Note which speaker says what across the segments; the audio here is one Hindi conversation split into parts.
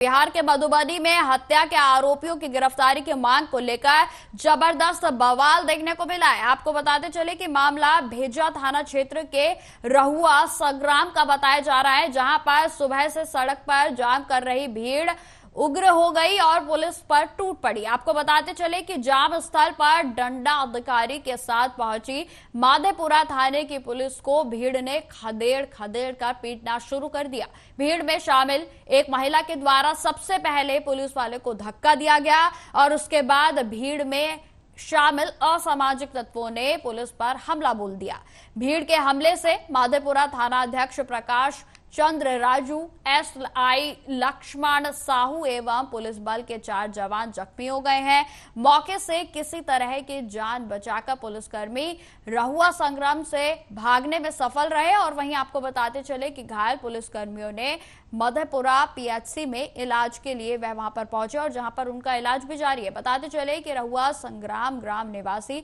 Speaker 1: बिहार के मधुबनी में हत्या के आरोपियों की गिरफ्तारी की मांग को लेकर जबरदस्त बवाल देखने को मिला है। आपको बताते चले कि मामला भेजा थाना क्षेत्र के रहुआ संग्राम का बताया जा रहा है, जहां पर सुबह से सड़क पर जाम कर रही भीड़ उग्र हो गई और पुलिस पर टूट पड़ी। आपको बताते चले कि जाम स्थल पर डंडा अधिकारी के साथ पहुंची माधेपुरा थाने की पुलिस को भीड़ ने खदेड़ खदेड़ कर पीटना शुरू कर दिया। भीड़ में शामिल एक महिला के द्वारा सबसे पहले पुलिस वाले को धक्का दिया गया और उसके बाद भीड़ में शामिल असामाजिक तत्वों ने पुलिस पर हमला बोल दिया। भीड़ के हमले से माधेपुरा थाना अध्यक्ष प्रकाश चंद्र राजू, एसआई लक्ष्मण साहू एवं पुलिस बल के 4 जवान जख्मी हो गए हैं। मौके से किसी तरह की जान बचाकर पुलिसकर्मी रहुआ संग्राम से भागने में सफल रहे और वहीं आपको बताते चले कि घायल पुलिसकर्मियों ने मधेपुरा पीएचसी में इलाज के लिए वह वहां पर पहुंचे और जहां पर उनका इलाज भी जारी है। बताते चले कि रहुआ संग्राम ग्राम निवासी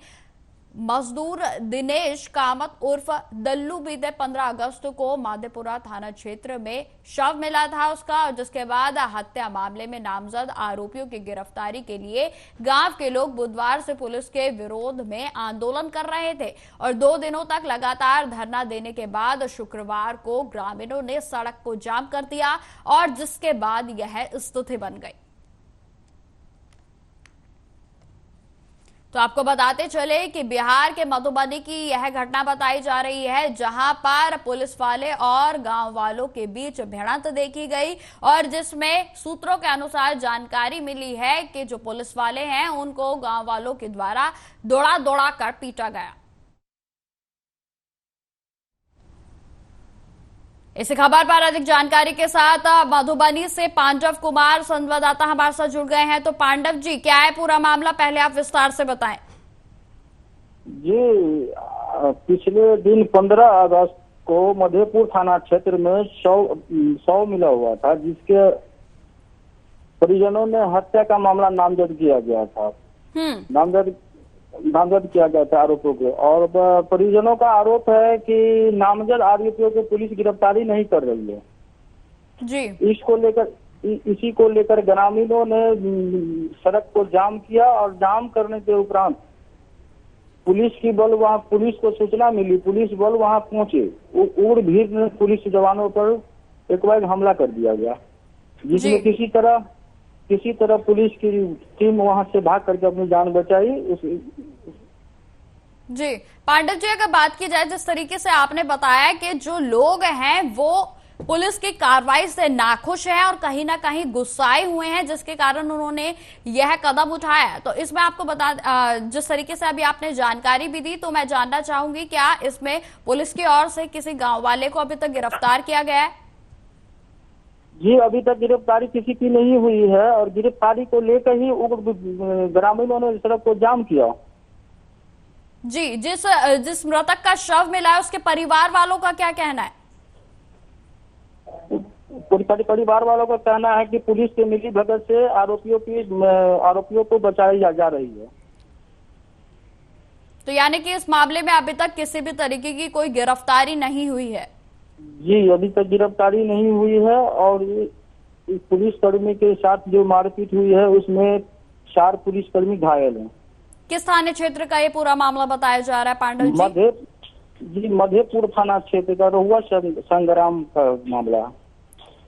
Speaker 1: मजदूर दिनेश कामत उर्फ दल्लू बीते 15 अगस्त को माधेपुरा थाना क्षेत्र में शव मिला था उसका, और जिसके बाद हत्या मामले में नामजद आरोपियों की गिरफ्तारी के लिए गांव के लोग बुधवार से पुलिस के विरोध में आंदोलन कर रहे थे और 2 दिनों तक लगातार धरना देने के बाद शुक्रवार को ग्रामीणों ने सड़क को जाम कर दिया और जिसके बाद यह स्थिति बन गई। तो आपको बताते चले कि बिहार के मधुबनी की यह घटना बताई जा रही है, जहां पर पुलिस वाले और गांव वालों के बीच भिड़ंत देखी गई और जिसमें सूत्रों के अनुसार जानकारी मिली है कि जो पुलिस वाले हैं उनको गांव वालों के द्वारा दौड़ा दौड़ा कर पीटा गया। इस खबर पर अधिक जानकारी के साथ मधुबनी से पांडव कुमार संवाददाता हमारे साथ जुड़ गए हैं। तो पांडव जी, क्या है पूरा मामला, पहले आप विस्तार से बताएं।
Speaker 2: जी, पिछले दिन 15 अगस्त को मधेपुर थाना क्षेत्र में शव मिला हुआ था, जिसके परिजनों ने हत्या का मामला नामजद किया गया था। नामजद किया गया था आरोपियों को, और परिजनों का आरोप है कि नामजद आरोपियों को पुलिस गिरफ्तारी नहीं कर रही है
Speaker 1: जी।
Speaker 2: इसी को लेकर ग्रामीणों ने सड़क को जाम किया और जाम करने के उपरांत पुलिस को सूचना मिली, पुलिस बल वहां पहुंचे। उग्र भीड़ ने पुलिस जवानों पर एक बार हमला कर दिया गया, जिसमें किसी तरह पुलिस की टीम वहां से भाग करके अपनी जान बचाई।
Speaker 1: जी पांडव जी, अगर बात की जाए जिस तरीके से आपने बताया कि जो लोग हैं वो पुलिस की कार्रवाई से नाखुश हैं और कहीं ना कहीं गुस्साए हुए हैं, जिसके कारण उन्होंने यह कदम उठाया, तो इसमें आपको जिस तरीके से अभी आपने जानकारी भी दी, तो मैं जानना चाहूंगी क्या इसमें पुलिस की ओर से किसी गांव वाले को अभी तक गिरफ्तार किया गया है?
Speaker 2: जी, अभी तक गिरफ्तारी किसी की नहीं हुई है और गिरफ्तारी को लेकर ही ग्रामीणों ने सड़क को जाम किया।
Speaker 1: जी, जिस मृतक का शव मिला है उसके परिवार वालों का क्या कहना है?
Speaker 2: परिवार वालों का कहना है कि पुलिस के मिली भगत से आरोपियों को बचाई जा रही है।
Speaker 1: तो यानी कि इस मामले में अभी तक किसी भी तरीके की कोई गिरफ्तारी नहीं हुई है?
Speaker 2: जी, अभी तक गिरफ्तारी नहीं हुई है और इस पुलिसकर्मी के साथ जो मारपीट हुई है उसमें 4 पुलिसकर्मी घायल हैं।
Speaker 1: किस थाने क्षेत्र का ये पूरा मामला बताया जा रहा है पांडव जी?
Speaker 2: मधेपुर थाना क्षेत्र का रहुआ संग्राम का मामला।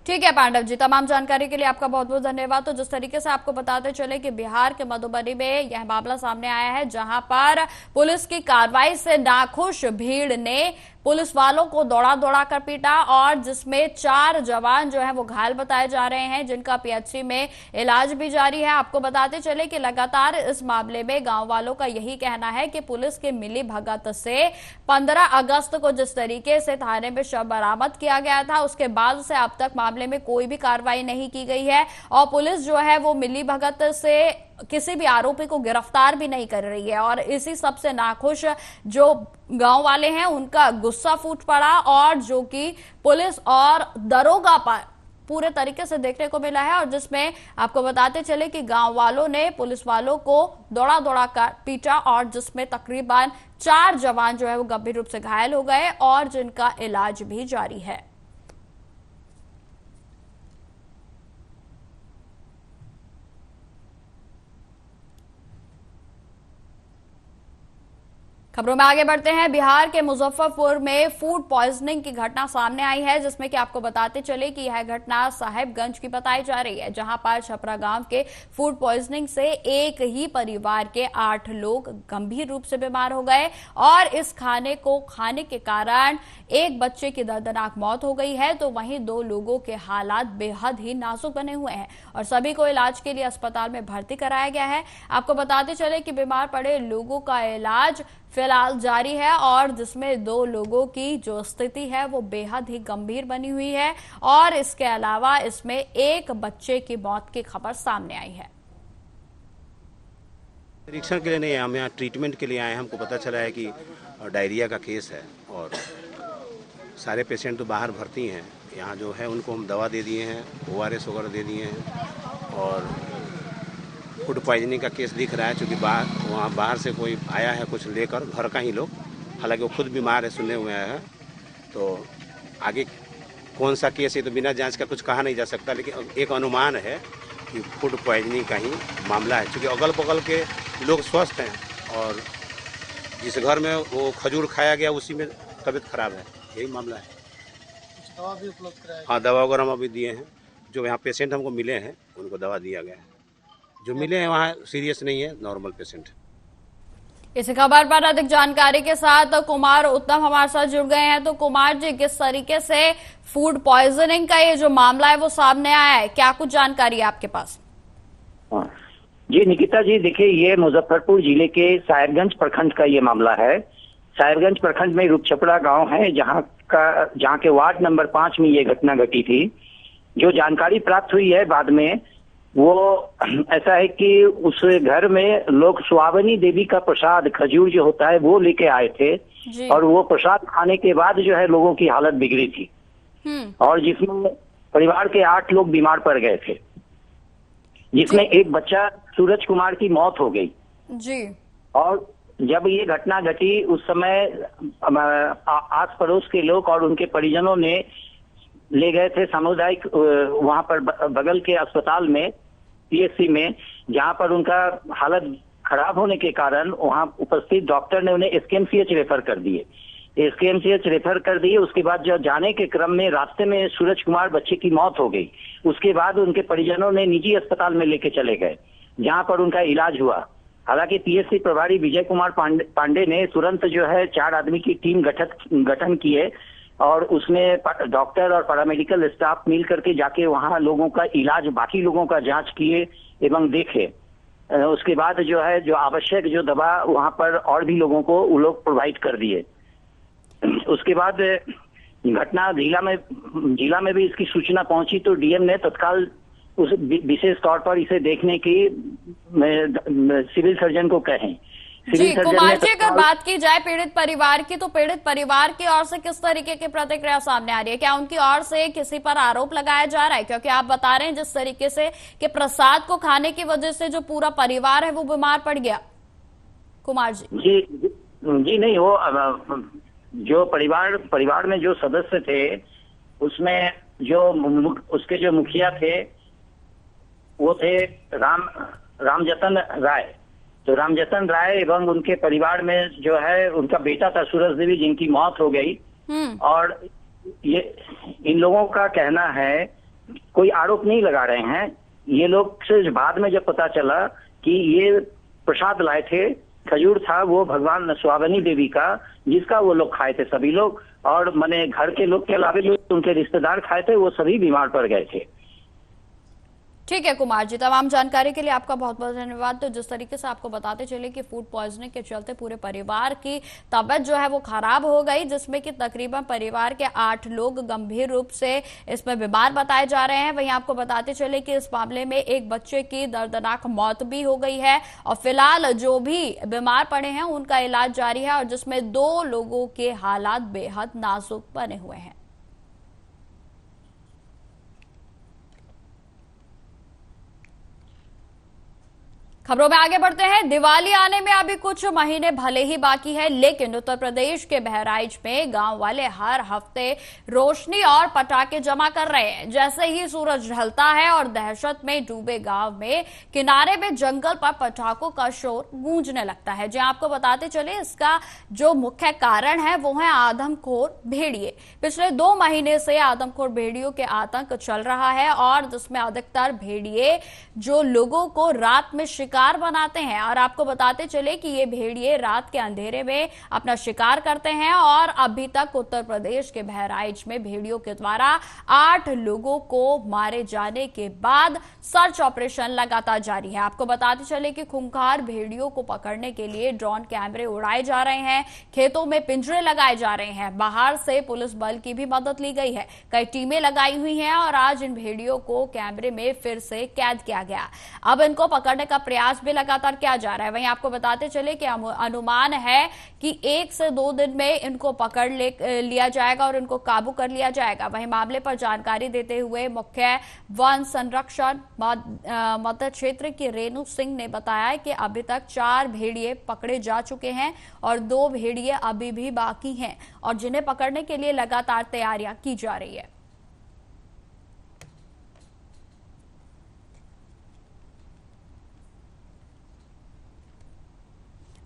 Speaker 1: ठीक है पांडव जी, तमाम जानकारी के लिए आपका बहुत बहुत धन्यवाद। तो जिस तरीके से आपको बताते चले कि बिहार के मधुबनी में यह मामला सामने आया है, जहां पर पुलिस की कार्रवाई से नाखुश भीड़ ने पुलिस वालों को दौड़ा दौड़ा कर पीटा और जिसमें 4 जवान जो है वो घायल बताए जा रहे हैं, जिनका पीएचसी में इलाज भी जारी है। आपको बताते चले कि लगातार इस मामले में गांव वालों का यही कहना है कि पुलिस के मिली भगत से 15 अगस्त को जिस तरीके से थाने में शव बरामद किया गया था, उसके बाद से अब तक मामले में कोई भी कार्रवाई नहीं की गई है और पुलिस जो है वो मिली भगत से किसी भी आरोपी को गिरफ्तार भी नहीं कर रही है और इसी सबसे नाखुश जो गांव वाले हैं उनका गुस्सा फूट पड़ा और जो कि पुलिस और दरोगा पर पूरे तरीके से देखने को मिला है और जिसमें आपको बताते चले कि गांव वालों ने पुलिस वालों को दौड़ा दौड़ा कर पीटा और जिसमें तकरीबन 4 जवान जो है वो गंभीर रूप से घायल हो गए और जिनका इलाज भी जारी है। खबरों में आगे बढ़ते हैं। बिहार के मुजफ्फरपुर में फूड पॉइजनिंग की घटना सामने आई है, जिसमें कि आपको बताते चले कि यह घटना साहेबगंज की बताई जा रही है, जहां पर छपरा गांव के फूड पॉइजनिंग से एक ही परिवार के 8 लोग गंभीर रूप से बीमार हो गए और इस खाने को खाने के कारण एक बच्चे की दर्दनाक मौत हो गई है, तो वहीं 2 लोगों के हालात बेहद ही नाजुक बने हुए हैं और सभी को इलाज के लिए अस्पताल में भर्ती कराया गया है। आपको बताते चले कि बीमार पड़े लोगों का इलाज फिलहाल जारी है और जिसमें 2 लोगों की जो स्थिति है वो बेहद ही गंभीर बनी हुई है और इसके अलावा इसमें एक बच्चे की मौत की खबर सामने आई है।
Speaker 3: निरीक्षण के लिए नहीं, हम यहाँ ट्रीटमेंट के लिए आए हैं। हमको पता चला है कि डायरिया का केस है और सारे पेशेंट तो बाहर भर्ती हैं। यहाँ जो है उनको हम दवा दे दिए हैं, ORS वगैरह दे दिए हैं और फूड पॉइजनिंग का केस दिख रहा है, क्योंकि वहाँ बाहर से कोई आया है कुछ लेकर, घर का ही लोग, हालांकि वो खुद बीमार है, सुने हुए हैं। तो आगे कौन सा केस है तो बिना जांच का कुछ कहा नहीं जा सकता, लेकिन एक अनुमान है कि फूड पॉइजनिंग का ही मामला है, क्योंकि अगल बगल के लोग स्वस्थ हैं और जिस घर में वो खजूर खाया गया उसी में तबीयत खराब है, यही मामला है।
Speaker 4: दवा भी उपलब्ध कराया?
Speaker 3: हाँ, दवा वगैरह हम अभी दिए हैं। जो यहाँ पेशेंट हमको मिले हैं उनको दवा दिया गया है। जो मिले हैं वहाँ सीरियस नहीं है, नॉर्मल पेशेंट।
Speaker 1: इस खबर पर अधिक जानकारी के साथ कुमार उत्तम हमारे साथ जुड़ गए हैं। तो कुमार जी, किस तरीके से फूड पॉइजनिंग का ये जो मामला है वो सामने आया है, क्या कुछ जानकारी है आपके पास?
Speaker 5: जी निकिता जी, देखिए ये मुजफ्फरपुर जिले के साहेबगंज प्रखंड का ये मामला है। साहेबगंज प्रखंड में रूपछपरा गांव है, जहां के वार्ड नंबर 5 में ये घटना घटी थी। जो जानकारी प्राप्त हुई है बाद में, वो ऐसा है कि उस घर में लोग सुहावनी देवी का प्रसाद, खजूर जो होता है, वो लेके आए थे और वो प्रसाद खाने के बाद जो है लोगों की हालत बिगड़ी थी और जिसमें परिवार के 8 लोग बीमार पड़ गए थे, जिसमें एक बच्चा सूरज कुमार की मौत हो गई
Speaker 1: जी। और
Speaker 5: जब ये घटना घटी उस समय आस पड़ोस के लोग और उनके परिजनों ने ले गए थे सामुदायिक वहां पर बगल के अस्पताल में, PSC में, जहां पर उनका हालत खराब होने के कारण वहां उपस्थित डॉक्टर ने उन्हें SKMCH रेफर कर दिए। SKMCH रेफर कर दिए। उसके बाद जब जाने के क्रम में रास्ते में सूरज कुमार बच्चे की मौत हो गई। उसके बाद उनके परिजनों ने निजी अस्पताल में लेके चले गए, जहां पर उनका इलाज हुआ। हालांकि PSC प्रभारी विजय कुमार पांडे ने तुरंत जो है 4 आदमी की टीम गठन किए और उसमें डॉक्टर और पैरामेडिकल स्टाफ मिल करके जाके वहां लोगों का इलाज, बाकी लोगों का जांच किए एवं देखे। उसके बाद जो है जो आवश्यक जो दवा वहां पर और भी लोगों को वो लोग प्रोवाइड कर दिए। उसके बाद घटना जिला में भी इसकी सूचना पहुंची तो DM ने तत्काल उस विशेष तौर पर इसे देखने की सिविल सर्जन को कहें।
Speaker 1: जी कुमार जी, अगर बात की जाए पीड़ित परिवार की, तो पीड़ित परिवार की ओर से किस तरीके की प्रतिक्रिया सामने आ रही है? क्या उनकी ओर से किसी पर आरोप लगाया जा रहा है? क्योंकि आप बता रहे हैं जिस तरीके से कि प्रसाद को खाने की वजह से जो पूरा परिवार है वो बीमार पड़ गया। कुमार जी
Speaker 5: जी नहीं, वो जो परिवार में जो सदस्य थे उसमें जो उसके जो मुखिया थे वो थे रामजतन राय। तो रामजतन राय एवं उनके परिवार में जो है उनका बेटा था सूरज देवी, जिनकी मौत हो गई। और ये इन लोगों का कहना है, कोई आरोप नहीं लगा रहे हैं, ये लोग से बाद में जब पता चला कि ये प्रसाद लाए थे, खजूर था वो भगवान सुहावनी देवी का, जिसका वो लोग खाए थे सभी लोग, और माने घर के लोग के अलावा जो उनके रिश्तेदार खाए थे वो सभी बीमार पड़ गए थे।
Speaker 1: ठीक है कुमार जी, तमाम जानकारी के लिए आपका बहुत बहुत धन्यवाद। तो जिस तरीके से आपको बताते चले कि फूड पॉइजनिंग के चलते पूरे परिवार की तबीयत जो है वो खराब हो गई, जिसमें कि तकरीबन परिवार के 8 लोग गंभीर रूप से इसमें बीमार बताए जा रहे हैं। वहीं आपको बताते चले कि इस मामले में एक बच्चे की दर्दनाक मौत भी हो गई है और फिलहाल जो भी बीमार पड़े हैं उनका इलाज जारी है और जिसमें 2 लोगों के हालात बेहद नाजुक बने हुए हैं। खबरों में आगे बढ़ते हैं। दिवाली आने में अभी कुछ महीने भले ही बाकी है, लेकिन उत्तर प्रदेश के बहराइच में गांव वाले हर हफ्ते रोशनी और पटाखे जमा कर रहे हैं। जैसे ही सूरज ढलता है और दहशत में डूबे गांव में किनारे में जंगल पर पटाखों का शोर गूंजने लगता है। जो आपको बताते चले, इसका जो मुख्य कारण है वो है आदमखोर भेड़िए। पिछले 2 महीने से आदमखोर भेड़ियों के आतंक चल रहा है और जिसमें अधिकतर भेड़िए जो लोगों को रात में शिकार बनाते हैं। और आपको बताते चले कि ये भेड़िए रात के अंधेरे में अपना शिकार करते हैं और अभी तक उत्तर प्रदेश के बहराइच में भेड़ियों के द्वारा 8 लोगों को मारे जाने के बाद सर्च ऑपरेशन लगातार जारी है। आपको बताते चले कि खूंखार भेड़ियों को पकड़ने के लिए ड्रोन कैमरे उड़ाए जा रहे हैं, खेतों में पिंजरे लगाए जा रहे हैं, बाहर से पुलिस बल की भी मदद ली गई है, कई टीमें लगाई हुई हैं और आज इन भेड़ियों को कैमरे में फिर से कैद किया गया। अब इनको पकड़ने का प्रयास भी लगातार किया जा रहा है। वहीं आपको बताते चले कि अनुमान है कि 1 से 2 दिन में इनको पकड़ लिया जाएगा और इनको काबू कर लिया जाएगा। वहीं मामले पर जानकारी देते हुए मुख्य वन संरक्षण मध्य क्षेत्र की रेणु सिंह ने बताया कि अभी तक 4 भेड़िए पकड़े जा चुके हैं और 2 भेड़िए अभी भी बाकी हैं और जिन्हें पकड़ने के लिए लगातार तैयारियां की जा रही है।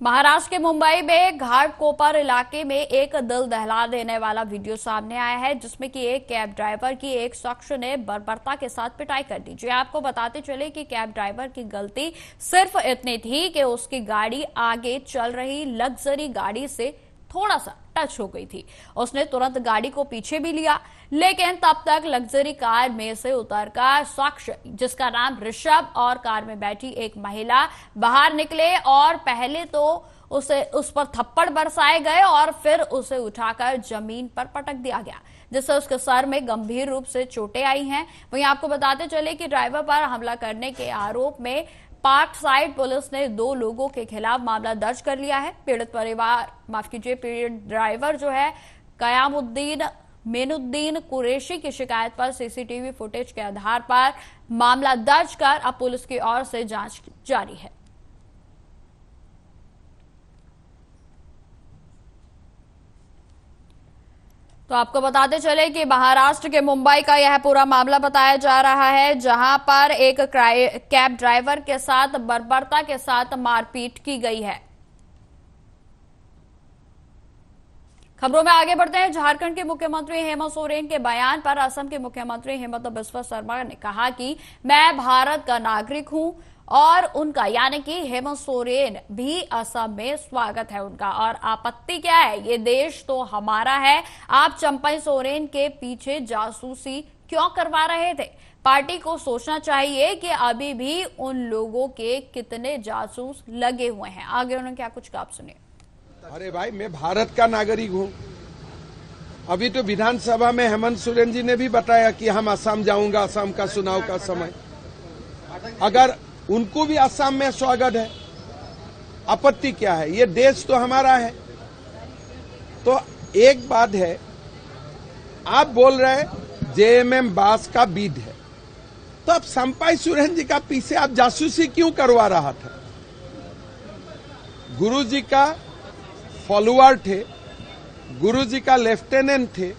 Speaker 1: महाराष्ट्र के मुंबई में घाटकोपर इलाके में एक दिल दहला देने वाला वीडियो सामने आया है, जिसमें कि एक कैब ड्राइवर की एक शख्स ने बर्बरता के साथ पिटाई कर दी। जो आपको बताते चले कि कैब ड्राइवर की गलती सिर्फ इतनी थी कि उसकी गाड़ी आगे चल रही लग्जरी गाड़ी से थोड़ा सा टच हो गई थी। उसने तुरंत गाड़ी को पीछे भी लिया, लेकिन तब तक लग्जरी कार में से उतरकर शख्स, जिसका नाम ऋषभ और कार में बैठी एक महिला बाहर निकले और पहले तो उस पर थप्पड़ बरसाए गए और फिर उसे उठाकर जमीन पर पटक दिया गया, जिससे उसके सर में गंभीर रूप से चोटें आई हैं। वहीं आपको बताते चले कि ड्राइवर पर हमला करने के आरोप में पार्क साइड पुलिस ने 2 लोगों के खिलाफ मामला दर्ज कर लिया है। पीड़ित ड्राइवर जो है कयामुद्दीन मेनुद्दीन कुरैशी की शिकायत पर सीसीटीवी फुटेज के आधार पर मामला दर्ज कर अब पुलिस की ओर से जांच जारी है। तो आपको बताते चले कि महाराष्ट्र के मुंबई का यह पूरा मामला बताया जा रहा है, जहां पर एक कैब ड्राइवर के साथ बर्बरता के साथ मारपीट की गई है। खबरों में आगे बढ़ते हैं। झारखंड के मुख्यमंत्री हेमंत सोरेन के बयान पर असम के मुख्यमंत्री हिमंता बिस्वा शर्मा ने कहा कि मैं भारत का नागरिक हूं और उनका यानी कि हेमंत सोरेन भी असम में स्वागत है उनका। और आपत्ति क्या है? ये देश तो हमारा है, आप चंपई सोरेन के पीछे जासूसी क्यों करवा रहे थे? पार्टी को सोचना चाहिए कि अभी भी उन लोगों के कितने जासूस लगे हुए हैं। आगे उन्होंने क्या कुछ कहा, आप सुनिए।
Speaker 6: अरे भाई, मैं भारत का नागरिक हूं। अभी तो विधानसभा में हेमंत सोरेन जी ने भी बताया कि हम असम जाऊंगा, असम का चुनाव का समय। अगर उनको भी असम में स्वागत है, आपत्ति क्या है? ये देश तो हमारा है। तो एक बात है, आप बोल रहे हैं जेएमएम बास का बीड है, तो अब चंपई सोरेन जी का पीछे आप जासूसी क्यों करवा रहा था? गुरुजी का फॉलोअर थे, गुरुजी का लेफ्टिनेंट थे।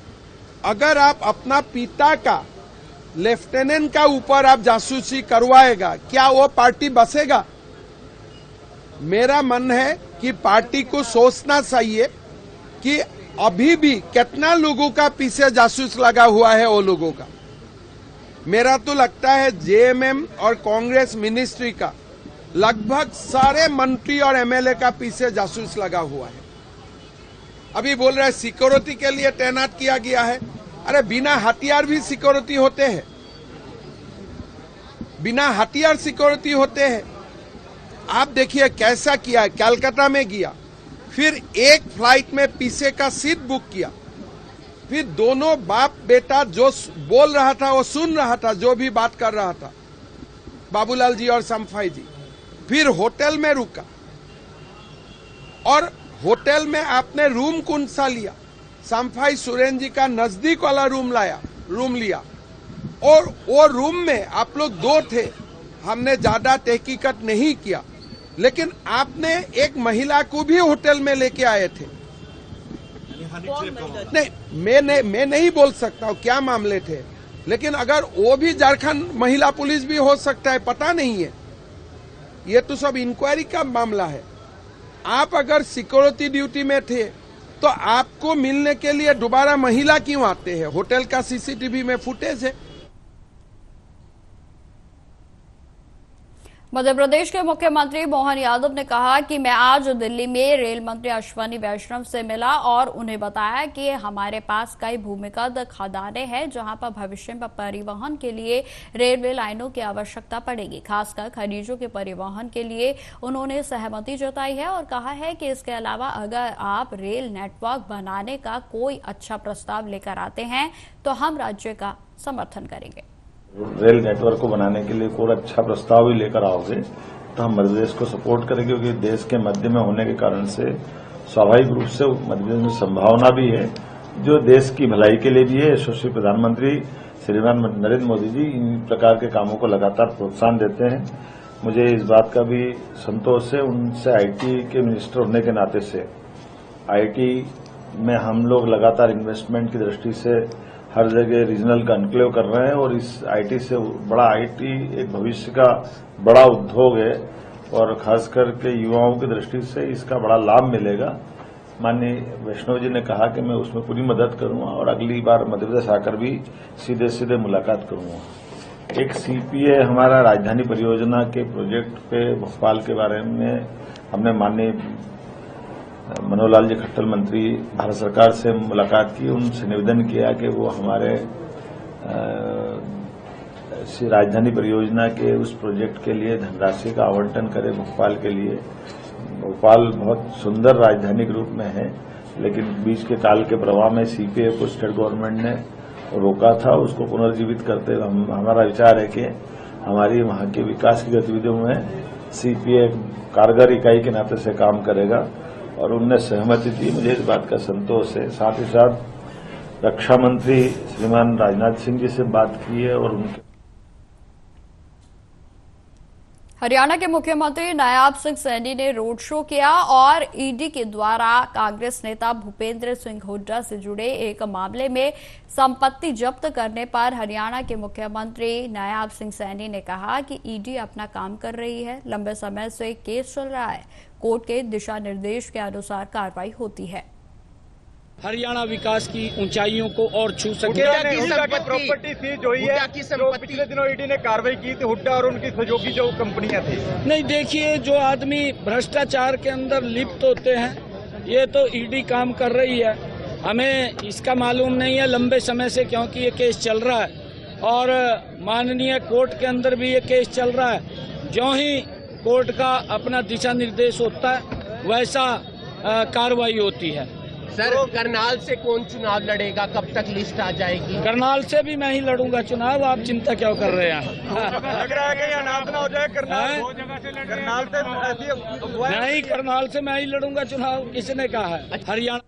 Speaker 6: अगर आप अपना पिता का लेफ्टिनेंट का ऊपर आप जासूसी करवाएगा, क्या वो पार्टी बसेगा? मेरा मन है कि पार्टी को सोचना चाहिए कि अभी भी कितना लोगों का पीछे जासूस लगा हुआ है वो लोगों का। मेरा तो लगता है जेएमएम और कांग्रेस मिनिस्ट्री का लगभग सारे मंत्री और एमएलए का पीछे जासूस लगा हुआ है। अभी बोल रहे हैं सिक्योरिटी के लिए तैनात किया गया है। अरे बिना हथियार भी सिक्योरिटी होते हैं, बिना हथियार सिक्योरिटी होते हैं। आप देखिए कैसा किया, कलकत्ता में गया, फिर एक फ्लाइट में पीछे का सीट बुक किया, फिर दोनों बाप बेटा जो बोल रहा था वो सुन रहा था, जो भी बात कर रहा था, बाबूलाल जी और चंपई जी। फिर होटल में रुका और होटल में आपने रूम कौन सा लिया? चंपई सोरेन जी का नजदीक वाला रूम लिया और वो रूम में आप लोग 2 थे। हमने ज्यादा तहकीकत नहीं किया, लेकिन आपने एक महिला को भी होटल में लेके आए थे। नहीं, मैं नहीं बोल सकता हूँ क्या मामले थे, लेकिन अगर वो भी झारखंड महिला पुलिस भी हो सकता है, पता नहीं है। ये तो सब इंक्वायरी का मामला है। आप अगर सिक्योरिटी ड्यूटी में थे तो आपको मिलने के लिए दोबारा महिला क्यों आते हैं? होटल का सीसीटीवी में फुटेज है।
Speaker 1: मध्य प्रदेश के मुख्यमंत्री मोहन यादव ने कहा कि मैं आज दिल्ली में रेल मंत्री अश्विनी वैष्णव से मिला और उन्हें बताया कि हमारे पास कई भूमिगत खदानें हैं जहां पर भविष्य में परिवहन के लिए रेलवे लाइनों की आवश्यकता पड़ेगी। खासकर खनिजों के परिवहन के लिए उन्होंने सहमति जताई है और कहा है कि इसके अलावा अगर आप रेल नेटवर्क बनाने का कोई अच्छा प्रस्ताव लेकर आते हैं तो हम राज्य का समर्थन करेंगे।
Speaker 7: रेल नेटवर्क को बनाने के लिए कोई अच्छा प्रस्ताव भी लेकर आओगे तो हम मध्य प्रदेश को सपोर्ट करेंगे, क्योंकि देश के मध्य में होने के कारण से स्वाभाविक रूप से मध्य प्रदेश में संभावना भी है जो देश की भलाई के लिए भी है। यशस्वी प्रधानमंत्री श्रीमान नरेंद्र मोदी जी इन प्रकार के कामों को लगातार प्रोत्साहन देते हैं। मुझे इस बात का भी संतोष है उनसे आईटी के मिनिस्टर होने के नाते से आईटी में हम लोग लगातार इन्वेस्टमेंट की दृष्टि से हर जगह रीजनल कॉन्क्लेव कर रहे हैं और इस आईटी से बड़ा आईटी एक भविष्य का बड़ा उद्योग है और खास करके युवाओं की दृष्टि से इसका बड़ा लाभ मिलेगा। माननीय वैष्णव जी ने कहा कि मैं उसमें पूरी मदद करूंगा और अगली बार मध्य प्रदेश आकर भी सीधे सीधे मुलाकात करूंगा। एक सीपीए हमारा राजधानी परियोजना के प्रोजेक्ट पे भोपाल के बारे में हमने माननीय मनोहर लाल जी खट्टर मंत्री भारत सरकार से मुलाकात की, उनसे निवेदन किया कि वो हमारे राजधानी परियोजना के उस प्रोजेक्ट के लिए धनराशि का आवंटन करें भोपाल के लिए। भोपाल बहुत सुंदर राजधानी के रूप में है, लेकिन बीच के काल के प्रवाह में सीपीए को स्टेट गवर्नमेंट ने रोका था। उसको पुनर्जीवित करते हुए हमारा विचार है कि हमारी वहां के विकास की गतिविधियों में सीपीए कारगर इकाई के नाते से काम करेगा और उनने सहमति दी। मुझे इस बात का संतोष है। साथ ही साथ रक्षा मंत्री श्रीमान राजनाथ सिंह जी से बात की है और उनके
Speaker 1: हरियाणा के मुख्यमंत्री नायाब सिंह सैनी ने रोड शो किया और ईडी के द्वारा कांग्रेस नेता भूपेंद्र सिंह हुड्डा से जुड़े एक मामले में संपत्ति जब्त करने पर हरियाणा के मुख्यमंत्री नायाब सिंह सैनी ने कहा कि ईडी अपना काम कर रही है, लंबे समय से केस चल रहा है, कोर्ट के दिशा निर्देश के अनुसार कार्रवाई होती है।
Speaker 8: हरियाणा विकास की ऊंचाइयों को और छू सके।
Speaker 9: हुड्डा की प्रॉपर्टी सीज हुई है, जो पिछले दिनों ईडी ने कार्रवाई की थी हुड्डा और उनकी सहयोगी जो कंपनियां थी।
Speaker 8: नहीं, देखिए, जो आदमी भ्रष्टाचार के अंदर लिप्त होते हैं, ये तो ईडी काम कर रही है। हमें इसका मालूम नहीं है लंबे समय से, क्योंकि ये केस चल रहा है और माननीय कोर्ट के अंदर भी ये केस चल रहा है। जो ही कोर्ट का अपना दिशा निर्देश होता है वैसा कार्रवाई होती है।
Speaker 10: सर, करनाल से कौन चुनाव लड़ेगा, कब तक लिस्ट आ जाएगी?
Speaker 8: करनाल से भी मैं ही लड़ूंगा चुनाव, आप चिंता क्यों कर रहे हैं?
Speaker 9: लग रहा है कि अनाथ ना हो जाए करनाल से।
Speaker 8: नहीं, करनाल से मैं ही लड़ूंगा चुनाव, किसने कहा है? हरियाणा।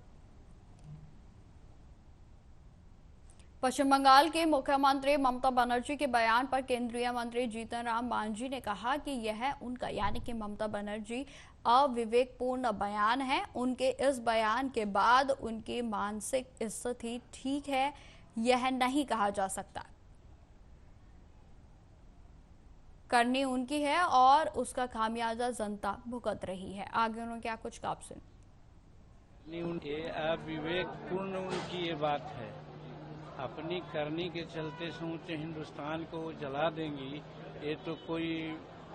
Speaker 1: पश्चिम बंगाल के मुख्यमंत्री ममता बनर्जी के बयान पर केंद्रीय मंत्री जीतन राम मांझी ने कहा कि यह उनका यानी कि ममता बनर्जी अविवेकपूर्ण बयान है। उनके इस बयान के बाद उनकी मानसिक स्थिति ठीक है, यह नहीं कहा जा सकता। करनी उनकी है और उसका खामियाजा जनता भुगत रही है। आगे उन्होंने क्या कुछ कहा, सुन।
Speaker 11: अविवेकपूर्ण उनकी ये बात है। अपनी करनी के चलते समूचे हिंदुस्तान को जला देंगी, ये तो कोई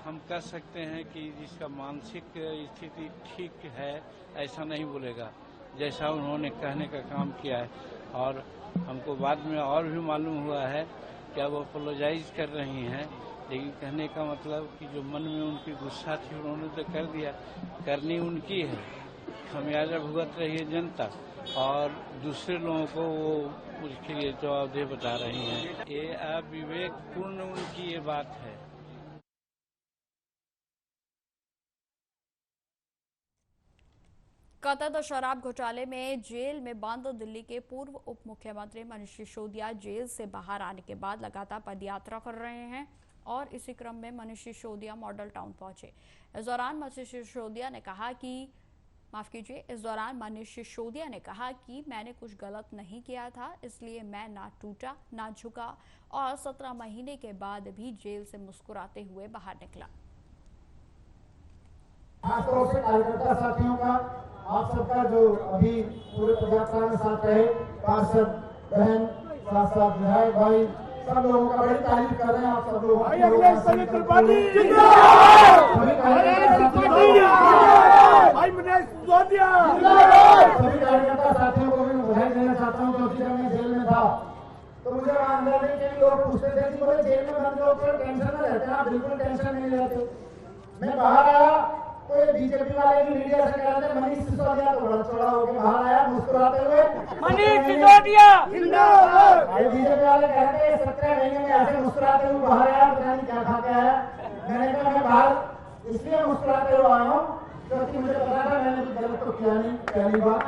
Speaker 11: हम कह सकते हैं कि जिसका मानसिक स्थिति ठीक है ऐसा नहीं बोलेगा, जैसा उन्होंने कहने का काम किया है। और हमको बाद में और भी मालूम हुआ है कि वो अपोलोजाइज कर रही हैं, लेकिन कहने का मतलब कि जो मन में उनकी गुस्सा थी उन्होंने तो कर दिया। करनी उनकी है, खामियाजा भुगत रही है जनता और दूसरे लोगों को वो उसके लिए जवाबदेह बता रही हैं। ये अविवेकपूर्ण उनकी ये बात है।
Speaker 1: कथित शराब घोटाले में जेल में बंद दिल्ली के पूर्व उप मुख्यमंत्री मनीष सिसोदिया जेल से बाहर आने के बाद लगातार पदयात्रा कर रहे हैं। और इसी क्रम में मनीष सिसोदिया मॉडल टाउन पहुंचे। इस दौरान मनीष सिसोदिया ने कहा कि मैंने कुछ गलत नहीं किया था, इसलिए मैं ना टूटा ना झुका और 17 महीने के बाद भी जेल से मुस्कुराते हुए बाहर निकला।
Speaker 12: खासतौर से कार्यकर्ता साथियों का, आप सबका जो अभी पूरे पदयात्रा में साथ रहे, पार्षद बहन, साथ साथ विधायक भाई, सब लोगों का बड़ी तारीफ कर रहे हैं। आप सब लोग सभी कार्यकर्ता साथियों को भी बधाई देना चाहता हूँ, क्योंकि जब मैं जेल में था तो मुझे वहाँ अंदर नहीं के लोग पूछते थे कि बोले जेल में बंद लोग टेंशन में रहते हैं, आप बिल्कुल टेंशन नहीं लेते। मैं बाहर आया तो ये बीजेपी वाले भी मीडिया से कह रहे थे मनीष सिसोदिया तो बड़ा चौड़ा होकर बाहर आया मुस्कुराते हुए, मनीष सिसोदिया जिंदाबाद। बीजेपी वाले कहते हैं 17 महीने में ऐसे मुस्कुराते हुए बाहर आया, पता नहीं क्या खा के आया। मैंने कहा मैं बाहर इसलिए मुस्कुराते हुए आया हूँ क्योंकि मुझे पता था मैंने कुछ गलत तो किया नहीं। पहली बार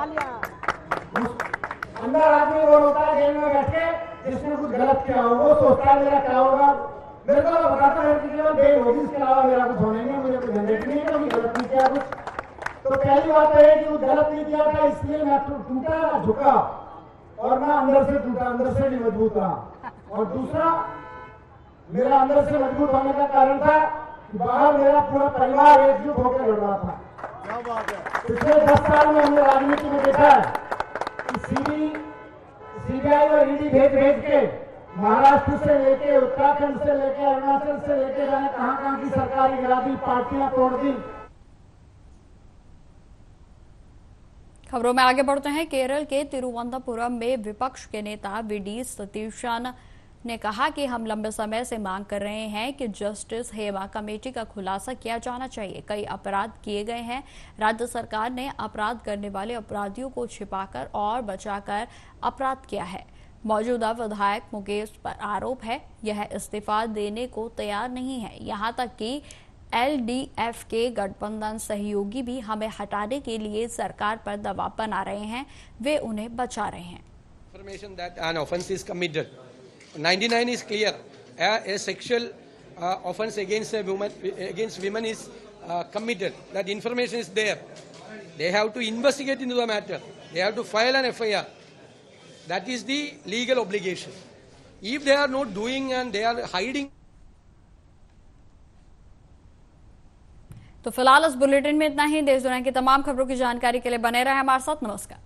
Speaker 12: अंदर आदमी वो होता है जेल में बैठ के जिसने कुछ गलत किया हो, वो सोचता है मेरा क्या होगा। मेरे को बताता है कि केवल बेल होगी, इसके अलावा मेरा कुछ होने नहीं, मुझे कुछ झंझट नहीं है, क्योंकि गलत नहीं किया कुछ। तो पहली बात है कि वो गलत नहीं किया था, इसलिए मैं टूटा ना झुका और मैं अंदर से टूटा, अंदर से भी मजबूत रहा। और दूसरा, मेरा अंदर से मजबूत होने का कारण था कि बाहर मेरा पूरा परिवार एकजुट होकर लड़ रहा था। पिछले 10 साल में हमने राजनीति में देखा है कि सीबीआई और ईडी भेज के महाराष्ट्र से लेके, उत्तराखंड से लेके, अरुणाचल से लेके जाने कहां की सरकारी गिरा दी, पार्टियां तोड़ दी।
Speaker 1: खबरों में आगे बढ़ते हैं। केरल के तिरुवनंतपुरम में विपक्ष के नेता वीडी सतीशन ने कहा कि हम लंबे समय से मांग कर रहे हैं कि जस्टिस हेमा कमेटी का खुलासा किया जाना चाहिए। कई अपराध किए गए हैं। राज्य सरकार ने अपराध करने वाले अपराधियों को छिपाकर और बचाकर अपराध किया है। मौजूदा विधायक मुकेश पर आरोप है यह इस्तीफा देने को तैयार नहीं है। यहां तक कि एलडीएफ के गठबंधन सहयोगी भी हमें हटाने के लिए सरकार पर दबाव बना रहे हैं, वे उन्हें बचा रहे हैं।
Speaker 10: Information that an offence is committed. 99 is clear. A sexual offence against women is committed. That information is there. They have to investigate into the matter. They have to file an FIR. That is the legal obligation. If they are not doing and they are hiding.
Speaker 1: तो फिलहाल इस बुलेटिन में इतना ही। देश दुनिया की तमाम खबरों की जानकारी के लिए बने रहे हमारे साथ। नमस्कार।